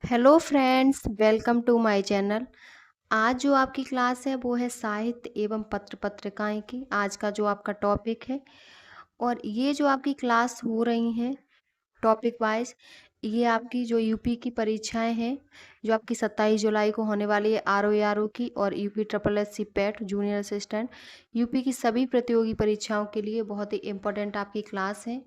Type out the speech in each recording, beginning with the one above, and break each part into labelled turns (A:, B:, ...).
A: Hello friends, welcome to my channel. आज जो आपकी क्लास है वो है साहित्य एवं पत्र पत्रिकाएं की। आज का जो आपका टॉपिक है और ये जो आपकी क्लास हो रही हैं टॉपिक वाइज, ये आपकी जो यूपी की परीक्षाएं हैं जो आपकी 27 जुलाई को होने वाली है आरओ की और यूपी ट्रिपल एस सी पेट जूनियर असिस्टेंट यूपी की सभी प्रतियोगी परीक्षाओं के लिए बहुत ही इम्पोर्टेंट आपकी क्लास है।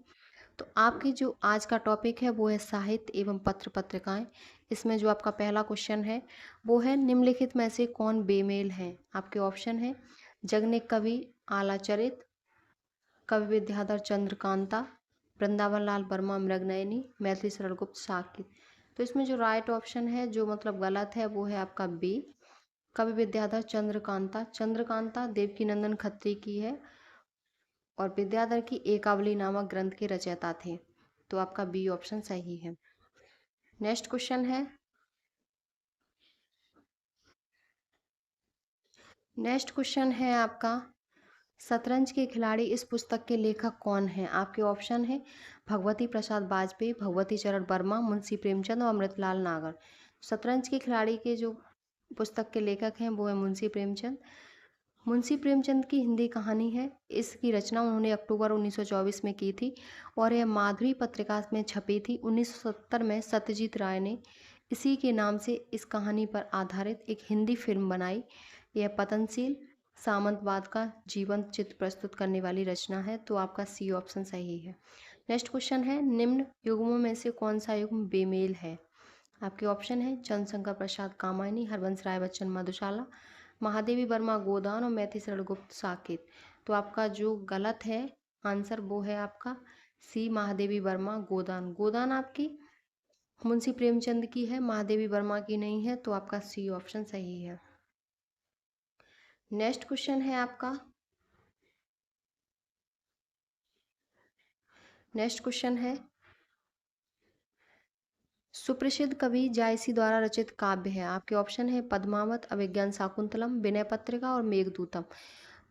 A: तो आपकी जो आज का टॉपिक है वो है साहित्य एवं पत्र पत्रिकाएं। इसमें जो आपका पहला क्वेश्चन है वो है निम्नलिखित में से कौन बेमेल है। आपके ऑप्शन है जगनिक कवि आलाचरित, कवि विद्याधर चंद्रकांता, वृंदावन लाल वर्मा मृगनयनी, मैथिली शरण गुप्त साकित। तो इसमें जो राइट ऑप्शन है जो मतलब गलत है वो है आपका बी, कवि विद्याधर चंद्रकांता। चंद्रकांता देवकीनंदन खत्री की है और विद्याधर की एकावली नामक ग्रंथ के रचयिता थे। तो आपका बी ऑप्शन सही है। नेक्स्ट क्वेश्चन है आपका शतरंज के खिलाड़ी इस पुस्तक के लेखक कौन हैं। आपके ऑप्शन है भगवती प्रसाद वाजपेयी, भगवती चरण वर्मा, मुंशी प्रेमचंद और अमृतलाल नागर। शतरंज के खिलाड़ी के जो पुस्तक के लेखक हैं वो है मुंशी प्रेमचंद। मुंशी प्रेमचंद की हिंदी कहानी है। इसकी रचना उन्होंने अक्टूबर 1924 में की थी और यह माधुरी पत्रिका में छपी थी। 1970 में सत्यजीत राय ने इसी के नाम से इस कहानी पर आधारित एक हिंदी फिल्म बनाई। यह पतनशील सामंतवाद का जीवंत चित्र प्रस्तुत करने वाली रचना है। तो आपका सी ऑप्शन सही है। नेक्स्ट क्वेश्चन है निम्न युग्मों में से कौन सा युग्म बेमेल है। आपके ऑप्शन है चंद्रशंकर प्रसाद कामायनी, हरवंश राय बच्चन मधुशाला, महादेवी वर्मा गोदान और मैथिली शरण गुप्त साकेत। तो आपका जो गलत है आंसर वो है आपका सी, महादेवी वर्मा गोदान। गोदान आपकी मुंशी प्रेमचंद की है, महादेवी वर्मा की नहीं है। तो आपका सी ऑप्शन सही है। नेक्स्ट क्वेश्चन है आपका सुप्रसिद्ध कवि जायसी द्वारा रचित काव्य है। आपके ऑप्शन है पद्मावत, अभिज्ञान शाकुंतलम, विनय पत्रिका और मेघदूतम।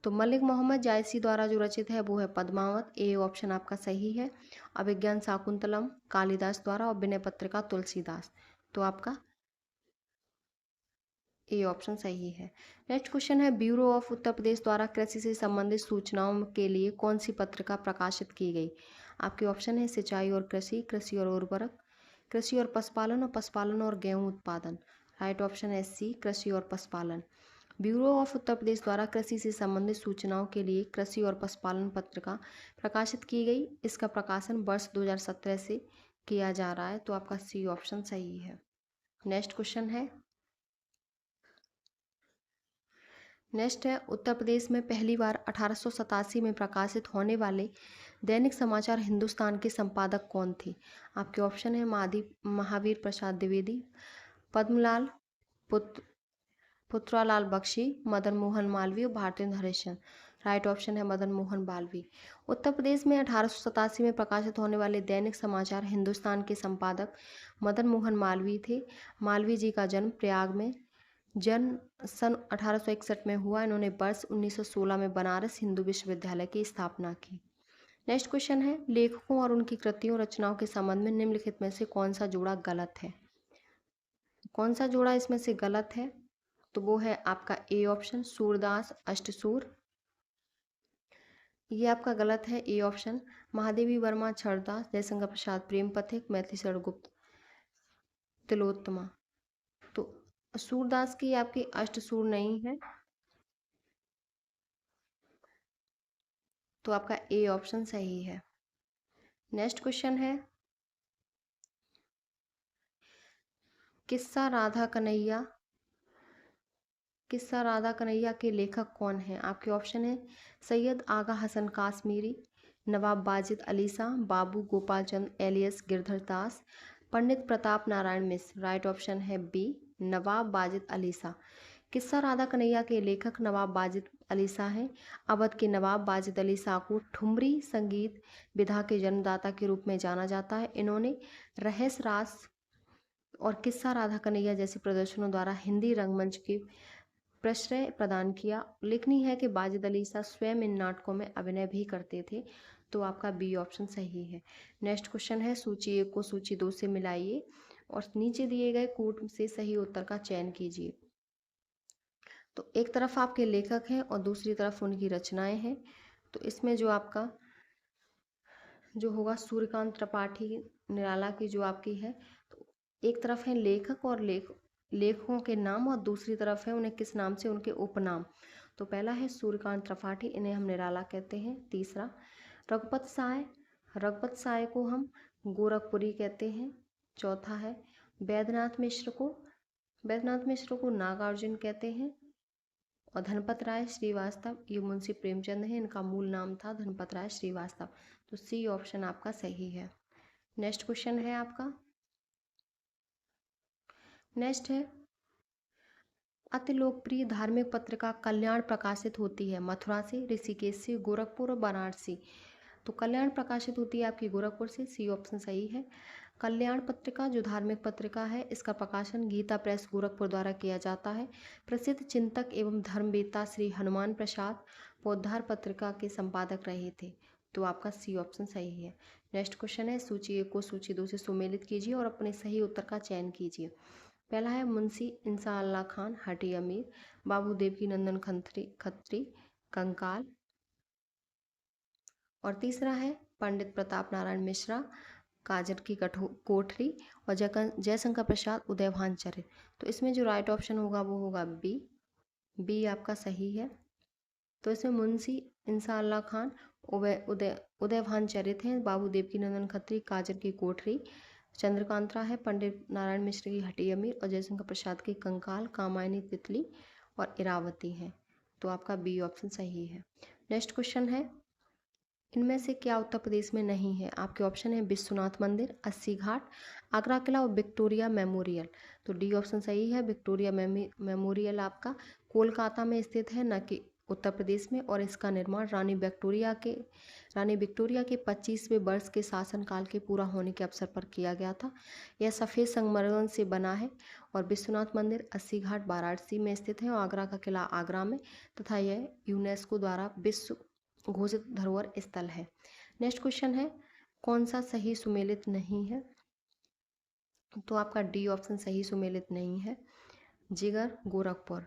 A: तो मलिक मोहम्मद जायसी द्वारा जो रचित है वो है पद्मावत। ए ऑप्शन आपका सही है। अभिज्ञान शाकुंतलम कालिदास द्वारा और विनय पत्रिका तुलसीदास। तो आपका ए ऑप्शन सही है। नेक्स्ट क्वेश्चन है ब्यूरो ऑफ उत्तर प्रदेश द्वारा कृषि से संबंधित सूचनाओं के लिए कौन सी पत्रिका प्रकाशित की गई। आपके ऑप्शन है सिंचाई और कृषि, कृषि और उर्वरक, कृषि और पशुपालन और गेहूं उत्पादन। राइट ऑप्शन है सी, कृषि और पशुपालन। ब्यूरो ऑफ उत्तर प्रदेश द्वारा कृषि से संबंधित सूचनाओं के लिए कृषि और पशुपालन पत्रिका प्रकाशित की गई। इसका प्रकाशन वर्ष 2017 से किया जा रहा है। तो आपका सी ऑप्शन सही है। नेक्स्ट है उत्तर प्रदेश में पहली बार 1887 में प्रकाशित होने वाले दैनिक समाचार हिंदुस्तान के संपादक कौन थे। आपके ऑप्शन है महावीर प्रसाद द्विवेदी, पद्मलाल पुत्रालाल बख्शी, मदन मोहन मालवीय और भारतेंद्र हरिश्चंद्र। राइट ऑप्शन है मदन मोहन मालवीय। उत्तर प्रदेश में 1887 में प्रकाशित होने वाले दैनिक समाचार हिंदुस्तान के संपादक मदन मोहन मालवीय थे। मालवीय जी का जन्म प्रयाग में सन 1861 में हुआ। इन्होंने वर्ष 1916 में बनारस हिंदू विश्वविद्यालय की स्थापना की। नेक्स्ट क्वेश्चन है लेखकों और उनकी कृतियों रचनाओं के संबंध में निम्नलिखित में से कौन सा जोड़ा गलत है। कौन सा जोड़ा इसमें से गलत है तो वो है आपका ए ऑप्शन सूरदास अष्टसूर। ये आपका गलत है ए ऑप्शन। महादेवी वर्मा छड़दास, जयशंकर प्रसाद प्रेम पथिक, मैथिली शरण गुप्त तिलोत्तमा। तो सूरदास की आपकी अष्टसूर नहीं है। तो आपका ए ऑप्शन सही है। नेक्स्ट क्वेश्चन है किस्सा राधा कन्हैया के लेखक कौन हैं। आपके ऑप्शन है सैयद आगा हसन काश्मीरी, नवाब वाजिद अली शाह, बाबू गोपाल चंद एलियस गिरधर दास, पंडित प्रताप नारायण मिश्र। राइट ऑप्शन है बी, नवाब वाजिद अली शाह। किस्सा राधा कन्हैया के लेखक नवाब वाजिद अली शाह हैं। अवध के नवाब वाजिद अली शाह को ठुमरी संगीत विधा के जन्मदाता के रूप में जाना जाता है। इन्होंने रहस्य रास और किस्सा राधा कन्हैया जैसे प्रदर्शनों द्वारा हिंदी रंगमंच के प्रश्रय प्रदान किया। उल्लेखनीय है कि वाजिद अली शाह स्वयं इन नाटकों में अभिनय भी करते थे। तो आपका बी ऑप्शन सही है। नेक्स्ट क्वेश्चन है सूची 1 को सूची 2 से मिलाइए। और नीचे दिए गए कोट से सही उत्तर का चयन कीजिए। तो एक तरफ आपके लेखक हैं और दूसरी तरफ उनकी रचनाएं हैं। तो इसमें जो आपका जो होगा सूर्यकांत त्रिपाठी निराला की जो आपकी है, तो एक तरफ है लेखक और लेखकों के नाम और दूसरी तरफ है उन्हें किस नाम से उनके उपनाम। तो पहला है सूर्यकांत त्रिपाठी, इन्हें हम निराला कहते हैं। तीसरा रघुपत साय, रघुपत साय को हम गोरखपुरी कहते हैं। चौथा है वैद्यनाथ मिश्र को नागार्जुन कहते हैं। और धनपत राय श्रीवास्तव, ये मुंशी प्रेमचंद है, इनका मूल नाम था धनपत राय श्रीवास्तव। तो सी ऑप्शन आपका सही है। नेक्स्ट क्वेश्चन है आपका, नेक्स्ट है अति लोकप्रिय धार्मिक पत्रिका कल्याण प्रकाशित होती है मथुरा से, ऋषिकेश से, गोरखपुर और वाराणसी। तो कल्याण प्रकाशित होती है आपकी गोरखपुर से, सी ऑप्शन सही है। कल्याण पत्रिका जो धार्मिक पत्रिका है, इसका प्रकाशन गीता प्रेस गोरखपुर द्वारा किया जाता है। प्रसिद्ध चिंतक एवं धर्मवेत्ता श्री हनुमान प्रसाद पोद्दार पत्रिका के संपादक रहे थे। तो आपका सी ऑप्शन सही है। नेक्स्ट क्वेश्चन है सूची 1 को सूची 2 से सुमेलित कीजिए और अपने सही उत्तर का चयन कीजिए। पहला है मुंशी इंसान अल्लाह खान हटी अमीर, बाबू देवकी नंदन खत्री कंकाल। और तीसरा है पंडित प्रताप नारायण मिश्रा काजर की कोठरी और जयशंकर प्रसाद उदयभान चरित। तो इसमें जो राइट ऑप्शन होगा वो होगा बी आपका सही है। तो इसमें मुंशी इंसान अल्लाह खान उदयभान चरित हैं, बाबू देवकी नंदन खत्री काजर की कोठरी, चंद्रकांतरा है, पंडित नारायण मिश्र की हटी अमीर और जयशंकर प्रसाद की कंकाल, कामायनी तितली और इरावती है। तो आपका बी ऑप्शन सही है। नेक्स्ट क्वेश्चन है इनमें से क्या उत्तर प्रदेश में नहीं है। आपके ऑप्शन है विश्वनाथ मंदिर, अस्सी घाट, आगरा किला और विक्टोरिया मेमोरियल। तो डी ऑप्शन सही है। विक्टोरिया मेमोरियल आपका कोलकाता में स्थित है, न कि उत्तर प्रदेश में, और इसका निर्माण रानी विक्टोरिया के 25वें वर्ष के शासनकाल के पूरा होने के अवसर पर किया गया था। यह सफ़ेद संगमरमर से बना है। और विश्वनाथ मंदिर अस्सी घाट वाराणसी में स्थित है और आगरा का किला आगरा में, तथा यह यूनेस्को द्वारा विश्व घोषित धरोहर स्थल है। नेक्स्ट क्वेश्चन है कौन सा सही सुमेलित नहीं है। तो आपका डी ऑप्शन सही सुमेलित नहीं है। जिगर गोरखपुर,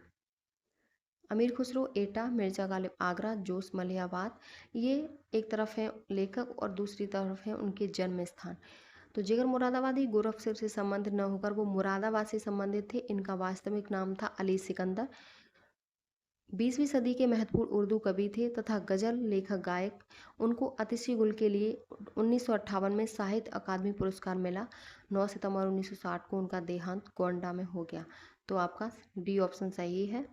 A: अमीर खुसरो एटा, मिर्जा गालिब आगरा, जोश मलिहाबाद, ये एक तरफ है लेखक और दूसरी तरफ है उनके जन्म स्थान। तो जिगर मुरादाबादी गोरखपुर से संबंध न होकर वो मुरादाबाद से संबंधित थे। इनका वास्तविक नाम था अली सिकंदर। 20वीं सदी के महत्वपूर्ण उर्दू कवि थे तथा गजल लेखक गायक। उनको अतिशी गुल के लिए 1958 में साहित्य अकादमी पुरस्कार मिला। 9 सितंबर 1960 को उनका देहांत गोंडा में हो गया। तो आपका डी ऑप्शन सही है।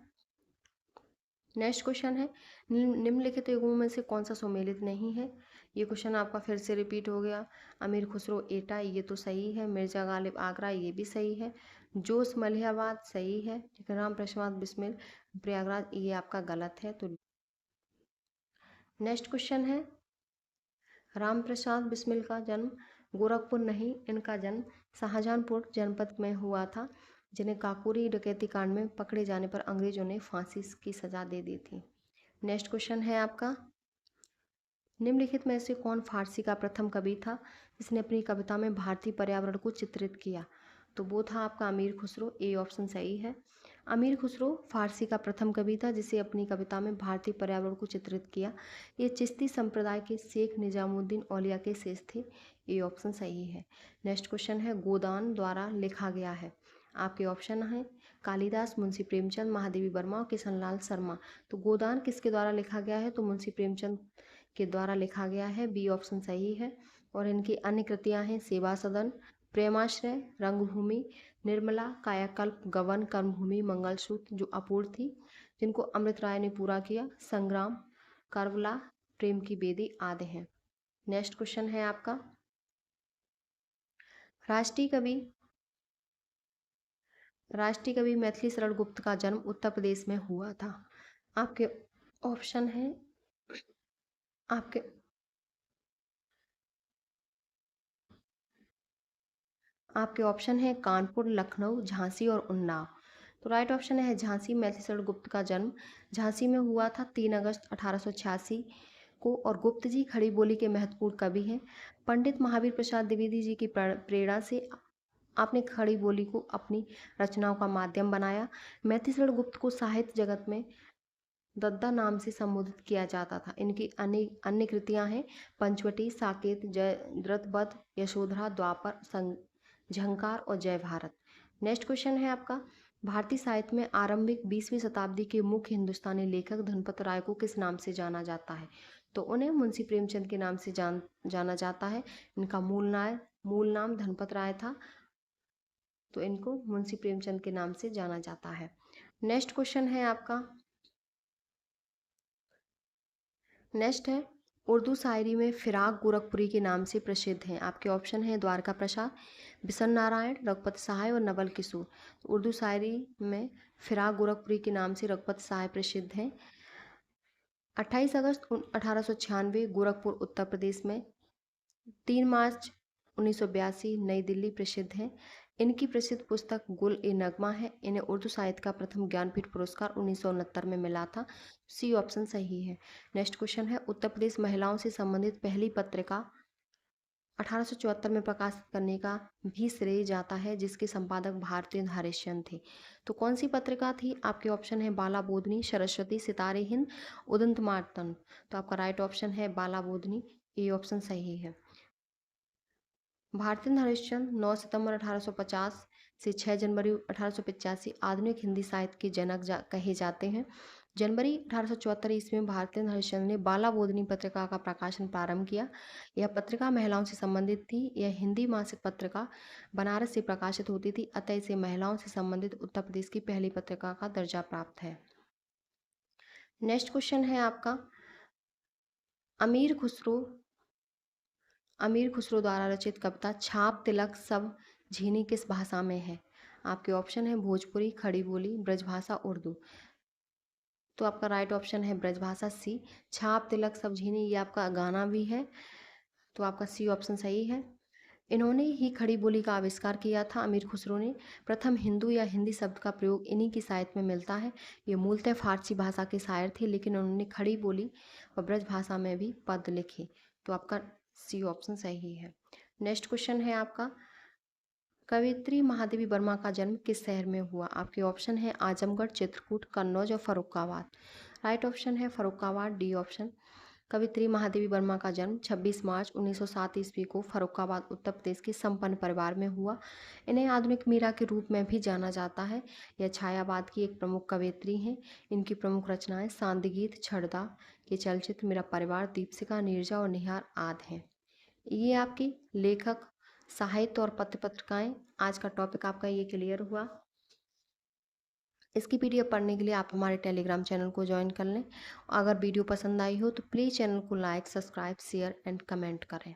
A: नेक्स्ट क्वेश्चन है निम्नलिखित युगों में से कौन सा सुमेलित नहीं है। ये क्वेश्चन आपका फिर से रिपीट हो गया। अमीर खुसरो एटा, ये तो सही है। मिर्जा गालिब आगरा, ये भी सही है। जोश मलिहाबाद सही है। राम प्रसाद बिस्मिल प्रयागराज, ये आपका गलत है। तो नेक्स्ट क्वेश्चन है राम प्रसाद बिस्मिल का जन्म गोरखपुर नहीं, इनका जन्म शाहजहानपुर जनपद में हुआ था, जिन्हें काकोरी डकैती कांड में पकड़े जाने पर अंग्रेजों ने फांसी की सजा दे दी थी। नेक्स्ट क्वेश्चन है आपका निम्नलिखित में से कौन फारसी का प्रथम कवि था जिसने अपनी कविता में भारतीय पर्यावरण को चित्रित किया। तो वो था आपका अमीर खुसरो, ए ऑप्शन सही है। अमीर खुसरो फारसी का प्रथम कवि था जिसे अपनी कविता में भारतीय पर्यावरण को चित्रित किया। ये चिश्ती संप्रदाय के शेख निजामुद्दीन औलिया के शेष थे, ए ऑप्शन सही है। नेक्स्ट क्वेश्चन है गोदान द्वारा लिखा गया है। आपके ऑप्शन हैं कालिदास, मुंशी प्रेमचंद, महादेवी वर्मा और किशनलाल शर्मा। तो गोदान किसके द्वारा लिखा गया है। तो मुंशी प्रेमचंद के द्वारा लिखा गया है, बी ऑप्शन सही है। और इनकी अन्य कृतियां हैं सेवा सदन, प्रेमाश्रय, रंगभूमि, निर्मला, कायाकल्प, गबन, कर्मभूमि, मंगलसूत्र जो अपूर्ण थी जिनको अमृत राय ने पूरा किया, संग्राम, करबला, प्रेम की बेदी आदि हैं। नेक्स्ट क्वेश्चन है आपका राष्ट्रीय कवि मैथिली शरण गुप्त का जन्म उत्तर प्रदेश में हुआ था। आपके ऑप्शन है आपके ऑप्शन है कानपुर, लखनऊ, झांसी और उन्नाव। तो राइट ऑप्शन है झांसी। मैथिली शरण गुप्त का जन्म झांसी में हुआ था 3 अगस्त 1886 को। और गुप्त जी खड़ी बोली के महत्वपूर्ण कवि हैं। पंडित महावीर प्रसाद द्विवेदी जी की प्रेरणा से आपने खड़ी बोली को अपनी रचनाओं का माध्यम बनाया। मैथिलीशरण गुप्त को साहित्य जगत में दद्दा नाम से संबोधित किया जाता था। इनकी अन्य अन्य कृतियां हैं पंचवटी, साकेत, जयद्रथ, यशोधरा, द्वापर, झंकार और जय भारत। नेक्स्ट क्वेश्चन है आपका, भारतीय साहित्य में आरंभिक 20वीं शताब्दी के मुख्य हिंदुस्तानी लेखक धनपत राय को किस नाम से जाना जाता है? तो उन्हें मुंशी प्रेमचंद के नाम से जाना जाता है। इनका मूल नाम धनपत राय था, तो इनको मुंशी प्रेमचंद के नाम से जाना जाता है। नेक्स्ट क्वेश्चन है आपका, नेक्स्ट है उर्दू शायरी में फिराक गोरखपुरी के नाम से प्रसिद्ध हैं। आपके ऑप्शन हैं द्वारका प्रसाद, बिशन नारायण, रघुपति सहाय और नवल किशोर। उर्दू शायरी में फिराक गोरखपुरी के नाम से रघुपति सहाय प्रसिद्ध हैं। 28 अगस्त 1896 गोरखपुर उत्तर प्रदेश में, 3 मार्च 1982 नई दिल्ली प्रसिद्ध हैं। इनकी प्रसिद्ध पुस्तक गुल ए नगमा है। इन्हें उर्दू साहित्य का प्रथम ज्ञानपीठ पुरस्कार 1969 में मिला था। सी ऑप्शन सही है। नेक्स्ट क्वेश्चन है, उत्तर प्रदेश महिलाओं से संबंधित पहली पत्रिका 1874 में प्रकाशित करने का भी श्रेय जाता है, जिसके संपादक भारतेंद्र हरिश्चंद्र थे। तो कौन सी पत्रिका थी? आपके ऑप्शन है बाला बोधनी, सरस्वती, सितारे हिंद, उदंत मार्तंड। तो आपका राइट ऑप्शन है बाला बोधनी, ए ऑप्शन सही है। भारतेंद्र हरिश्चंद्र 9 सितंबर 1850 से 6 जनवरी 1885 आधुनिक हिंदी साहित्य के जनक कहे जाते हैं। जनवरी 1874 ईस्वी में भारतेंद्र हरिश्चंद्र ने बाला बोधनी पत्रिका का प्रकाशन प्रारंभ किया। यह पत्रिका महिलाओं से संबंधित थी। यह हिंदी मासिक पत्रिका बनारस से प्रकाशित होती थी, अतः इसे महिलाओं से संबंधित उत्तर प्रदेश की पहली पत्रिका का दर्जा प्राप्त है। नेक्स्ट क्वेश्चन है आपका, अमीर खुसरो द्वारा रचित कविता छाप तिलक सब झीनी किस भाषा में है? आपके ऑप्शन है भोजपुरी, खड़ी बोली, ब्रजभाषा, उर्दू। तो आपका राइट ऑप्शन है ब्रजभाषा, सी। छाप तिलक सब झीनी ये आपका गाना भी है, तो आपका सी ऑप्शन सही है। इन्होंने ही खड़ी बोली का आविष्कार किया था। अमीर खुसरो ने प्रथम हिंदू या हिंदी शब्द का प्रयोग इन्हीं की साहित्य में मिलता है। ये मूलतः फारसी भाषा के शायर थे, लेकिन उन्होंने खड़ी बोली और ब्रज भाषा में भी पद लिखे। तो आपका सी ऑप्शन सही है। नेक्स्ट क्वेश्चन है आपका, कवयित्री महादेवी वर्मा का जन्म किस शहर में हुआ? आपके ऑप्शन है आजमगढ़, चित्रकूट, कन्नौज और फर्रुखाबाद। राइट ऑप्शन है फर्रुखाबाद, डी ऑप्शन। कवयित्री महादेवी वर्मा का जन्म 26 मार्च 1907 ईस्वी को फर्रुखाबाद उत्तर प्रदेश के संपन्न परिवार में हुआ। इन्हें आधुनिक मीरा के रूप में भी जाना जाता है। यह छायावाद की एक प्रमुख कवयित्री हैं। इनकी प्रमुख रचनाएं सांदगीत, छड़दा के चलचित्र, मेरा परिवार, दीपशिखा, नीरजा और निहार आदि हैं। ये आपके लेखक, साहित्य और पत्र पत्रिकाएं। आज का टॉपिक आपका ये क्लियर हुआ। इसकी पीडीएफ पढ़ने के लिए आप हमारे टेलीग्राम चैनल को ज्वाइन कर लें। अगर वीडियो पसंद आई हो तो प्लीज़ चैनल को like, subscribe, share and comment करें।